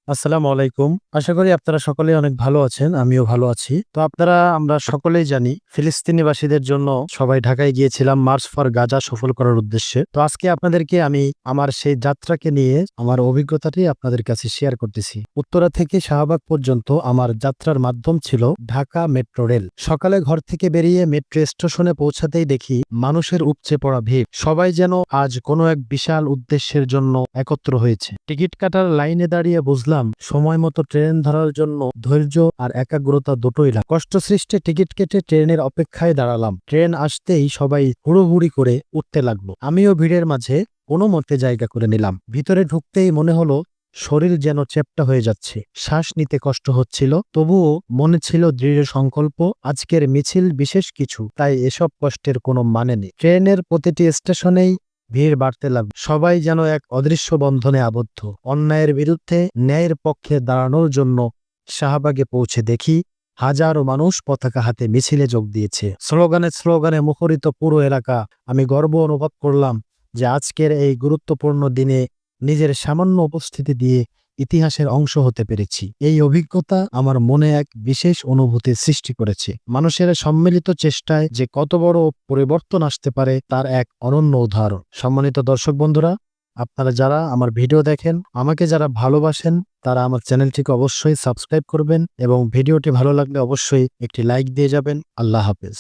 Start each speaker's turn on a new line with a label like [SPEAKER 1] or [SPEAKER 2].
[SPEAKER 1] আসসালামু আলাইকুম। আশা করি আপনারা সকলেই অনেক ভালো আছেন। আমিও ভালো আছি। তো আমরা সকলেই জানি ফিলিস্তিনিবাসীদের জন্য সবাই ঢাকায় গিয়েছিলাম মার্চ ফর গাজা সফল করার উদ্দেশ্যে। তো আজকে আপনাদেরকে আমি আমার সেই যাত্রাকে নিয়ে আমার অভিজ্ঞতাটি আপনাদের কাছে শেয়ার করতেছি। উত্তরা থেকে শাহবাগ পর্যন্ত আমার যাত্রার মাধ্যম ছিল ঢাকা মেট্রো রেল। সকালে ঘর থেকে বেরিয়ে মেট্রো স্টেশনে পৌঁছাতেই দেখি মানুষের উপচে পড়া ভিড়। সবাই যেন আজ কোনো এক বিশাল উদ্দেশ্যের জন্য একত্র হয়েছে। টিকিট কাটার লাইনে দাঁড়িয়ে বুঝলাম সময় মতো ট্রেন ধরার জন্য ধৈর্য আর একাগ্রতা দুটোই লাগে। কষ্ট সৃষ্টে টিকিট কেটে ট্রেনের অপেক্ষায় দাঁড়ালাম। ট্রেন আসতেই সবাই হুড়োহুড়ি করে উঠতে লাগলো। আমিও ভিড়ের মাঝে কোনো মতে জায়গা করে নিলাম। ভিতরে ঢুকতেই মনে হলো শরীর যেন চ্যাপ্টা হয়ে যাচ্ছে, শ্বাস নিতে কষ্ট হচ্ছিল। তবুও মনে ছিল দৃঢ় সংকল্প, আজকের মিছিল বিশেষ কিছু, তাই এসব কষ্টের কোনো মানে নেই। ট্রেনের প্রতিটি স্টেশনেই ভিড় বাড়তে লাগল। সবাই যেন এক অদৃশ্য বন্ধনে আবদ্ধ। অন্যায়ের বিরুদ্ধে ন্যায়ের পক্ষে দাঁড়ানোর জন্য শাহবাগে পৌঁছে দেখি হাজারো মানুষ পতাকা হাতে মিছিলে যোগ দিয়েছে। স্লোগানে স্লোগানে মুখরিত পুরো এলাকা। আমি গর্ব অনুভব করলাম যে আজকের এই গুরুত্বপূর্ণ দিনে নিজের সামান্য উপস্থিতি দিয়ে ইতিহাসের অংশ হতে পেরেছি। এই অভিজ্ঞতা আমার মনে এক বিশেষ অনুভূতির সৃষ্টি করেছে। মানুষের সম্মিলিত চেষ্টায় যে কত বড় পরিবর্তন আসতে পারে তার এক অনন্য উদাহরণ। সম্মানিত দর্শক বন্ধুরা, আপনারা যারা আমার ভিডিও দেখেন, আমাকে যারা ভালোবাসেন, তারা আমার চ্যানেলটিকে অবশ্যই সাবস্ক্রাইব করবেন এবং ভিডিওটি ভালো লাগলে অবশ্যই একটি লাইক দিয়ে যাবেন। আল্লাহ হাফেজ।